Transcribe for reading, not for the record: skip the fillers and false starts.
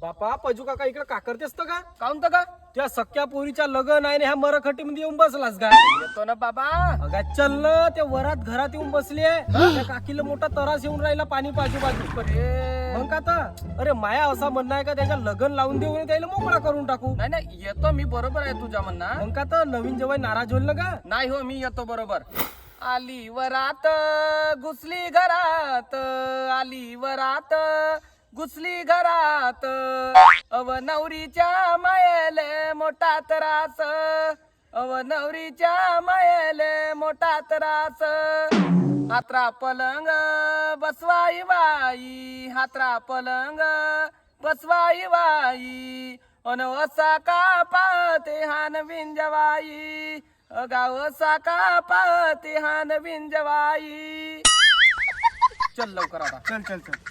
बापा पजू काका इकडे का करतेस तर का काऊन तर का त्या सख्या पोरीच्या लग्न आहे ना ह्या मरखटी मध्ये येऊन बसलास का येतो ना बाबा. अगा चल ना ते वरात घरात येऊन बसले त्या काकीला मोठा तरास येऊन राहिला पाणी बाजू मग का तर अरे माया असा म्हणणं आहे का त्याच्या लग्न लावून देऊन त्याला मोकळा करून टाकू नाही नाही येतो मी, बरोबर आहे तुझ्या म्हणणं. मग का तर नवीन जेव्हा नाराज होईल ना का नाही हो मी येतो बरोबर. आली वरात घुसली घरात, आली वरात घुसली घरात, अव नवरीच्या मायेले मोठा त्रास, अव नवरीच्या मायेले मोठा त्रास. हात्रा पलंग बसवाई बाई, हात्रा पलंग बसवाई बाई, अन असा का पाहते हान विंजवाई, गाव असा का पाहते हान विंजवाई. चल लवकर आता. चल चल चल